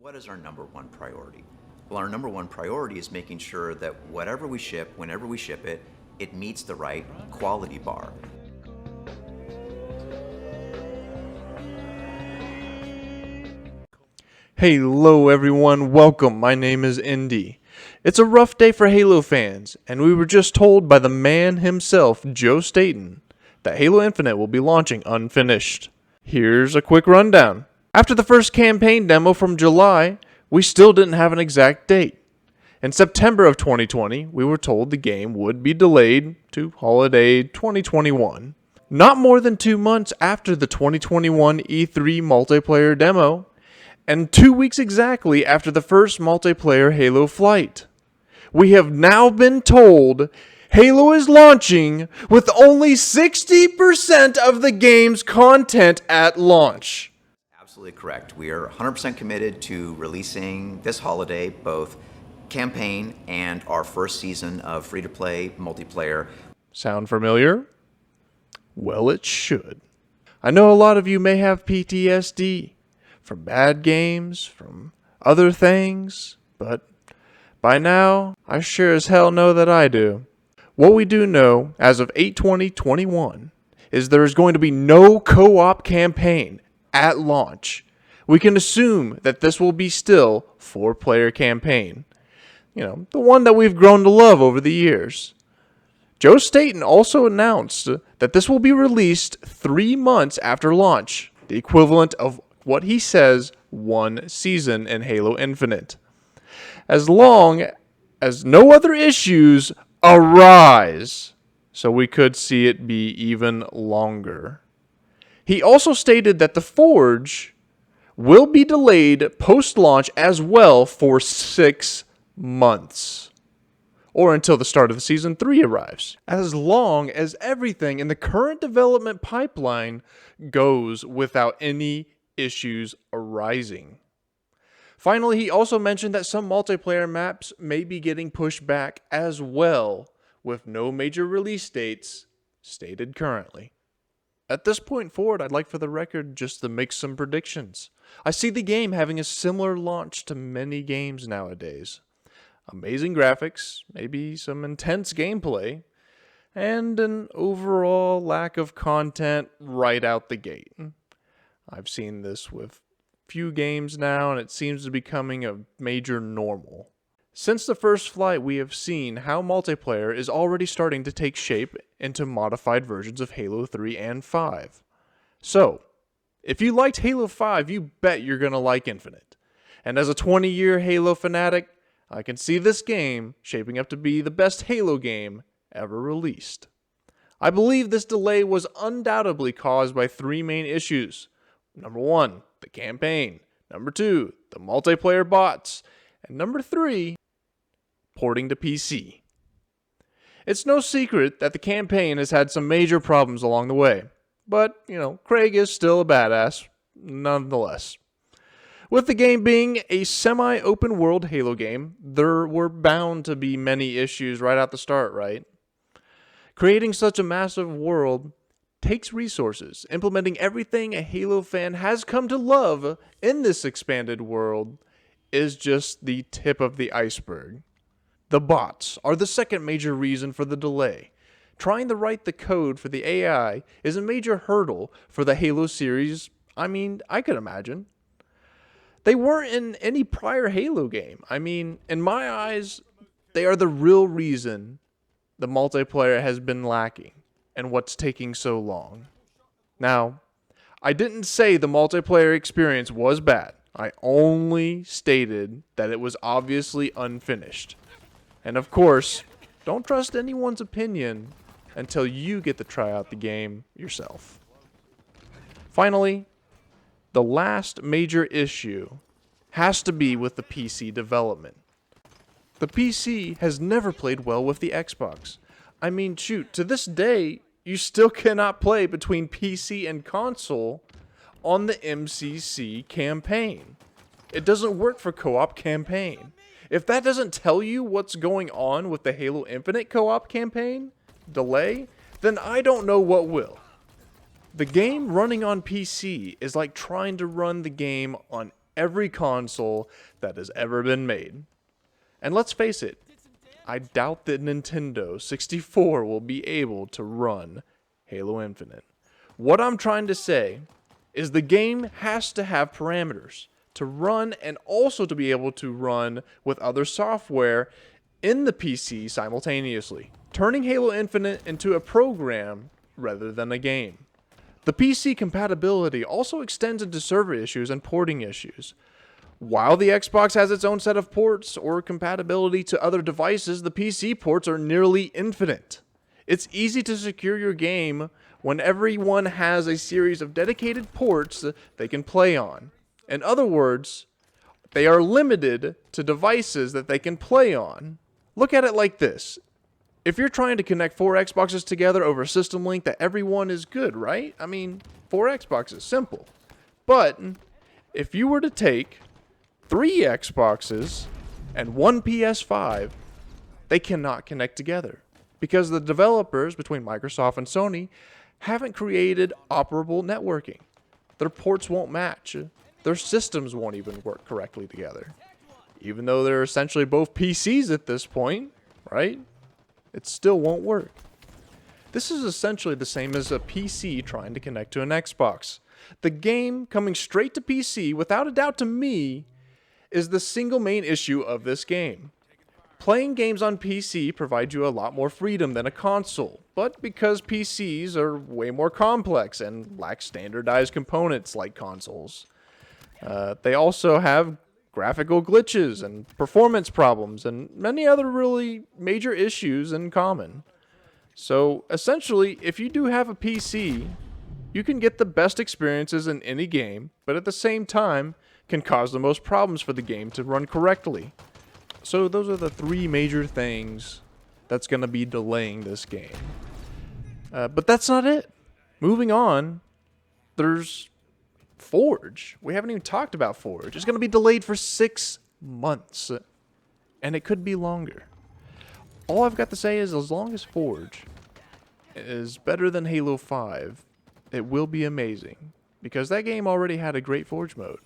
What is our number one priority? Well, our number one priority is making sure that whatever we ship, whenever we ship it, it meets the right quality bar. Hello everyone, welcome. My name is Indy. It's a rough day for Halo fans, and we were just told by the man himself, Joe Staten, that Halo Infinite will be launching unfinished. Here's a quick rundown. After the first campaign demo from July, we still didn't have an exact date. In September of 2020, we were told the game would be delayed to holiday 2021. Not more than 2 months after the 2021 E3 multiplayer demo, and 2 weeks exactly after the first multiplayer Halo flight, we have now been told Halo is launching with only 60% of the game's content at launch. Absolutely correct. We are 100% committed to releasing this holiday both campaign and our first season of free-to-play multiplayer. Sound familiar? Well, it should. I know a lot of you may have PTSD from bad games, from other things, but by now, I sure as hell know that I do. What we do know, as of 8/20/21, is there is going to be no co-op campaign at launch. We can assume that this will be still 4-player campaign. You know, the one that we've grown to love over the years. Joe Staten also announced that this will be released 3 months after launch, the equivalent of what he says 1 season in Halo Infinite, as long as no other issues arise, so we could see it be even longer. He also stated that the Forge will be delayed post-launch as well for 6 months, or until the start of the Season 3 arrives, as long as everything in the current development pipeline goes without any issues arising. Finally, he also mentioned that some multiplayer maps may be getting pushed back as well, with no major release dates stated currently. At this point forward, I'd like for the record just to make some predictions. I see the game having a similar launch to many games nowadays. Amazing graphics, maybe some intense gameplay, and an overall lack of content right out the gate. I've seen this with few games now, and it seems to be becoming a major normal. Since the first flight, we have seen how multiplayer is already starting to take shape into modified versions of Halo 3 and 5. So, if you liked Halo 5, you bet you're going to like Infinite. And as a 20-year Halo fanatic, I can see this game shaping up to be the best Halo game ever released. I believe this delay was undoubtedly caused by 3 main issues. Number 1, the campaign. Number 2, the multiplayer bots. And number 3, porting to PC. It's no secret that the campaign has had some major problems along the way. But, Craig is still a badass, nonetheless. With the game being a semi-open world Halo game, there were bound to be many issues right out the start, right? Creating such a massive world takes resources. Implementing everything a Halo fan has come to love in this expanded world is just the tip of the iceberg. The bots are the second major reason for the delay. Trying to write the code for the AI is a major hurdle for the Halo series. I could imagine. They weren't in any prior Halo game. In my eyes, they are the real reason the multiplayer has been lacking and what's taking so long. Now, I didn't say the multiplayer experience was bad. I only stated that it was obviously unfinished. And of course, don't trust anyone's opinion until you get to try out the game yourself. Finally, the last major issue has to be with the PC development. The PC has never played well with the Xbox. To this day, you still cannot play between PC and console on the MCC campaign. It doesn't work for co-op campaign. If that doesn't tell you what's going on with the Halo Infinite co-op campaign delay, then I don't know what will. The game running on PC is like trying to run the game on every console that has ever been made. And let's face it, I doubt that Nintendo 64 will be able to run Halo Infinite. What I'm trying to say is the game has to have parameters to run and also to be able to run with other software in the PC simultaneously, turning Halo Infinite into a program rather than a game. The PC compatibility also extends into server issues and porting issues. While the Xbox has its own set of ports or compatibility to other devices, the PC ports are nearly infinite. It's easy to secure your game when everyone has a series of dedicated ports that they can play on. In other words, they are limited to devices that they can play on. Look at it like this. If you're trying to connect 4 Xboxes together over System Link, that everyone is good, right? I mean, 4 Xboxes, simple. But if you were to take 3 Xboxes and 1 PS5, they cannot connect together because the developers between Microsoft and Sony haven't created operable networking. Their ports won't match. Their systems won't even work correctly together. Even though they're essentially both PCs at this point, right? It still won't work. This is essentially the same as a PC trying to connect to an Xbox. The game coming straight to PC, without a doubt to me, is the single main issue of this game. Playing games on PC provides you a lot more freedom than a console, but because PCs are way more complex and lack standardized components like consoles. They also have graphical glitches and performance problems and many other really major issues in common. So essentially, if you do have a PC, you can get the best experiences in any game, but at the same time can cause the most problems for the game to run correctly. So those are the 3 major things that's going to be delaying this game. But that's not it. Moving on, there's Forge. We haven't even talked about Forge. It's going to be delayed for 6 months. And it could be longer. All I've got to say is as long as Forge is better than Halo 5, it will be amazing. Because that game already had a great Forge mode.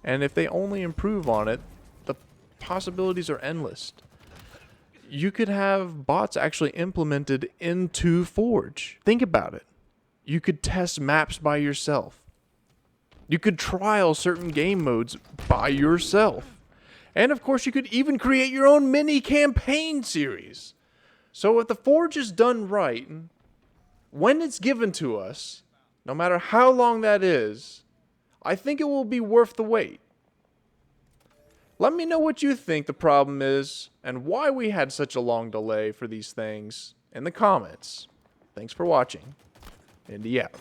And if they only improve on it, the possibilities are endless. You could have bots actually implemented into Forge. Think about it. You could test maps by yourself. You could trial certain game modes by yourself. And of course, you could even create your own mini campaign series. So if the Forge is done right, when it's given to us, no matter how long that is, I think it will be worth the wait. Let me know what you think the problem is and why we had such a long delay for these things in the comments. Thanks for watching. Indy out.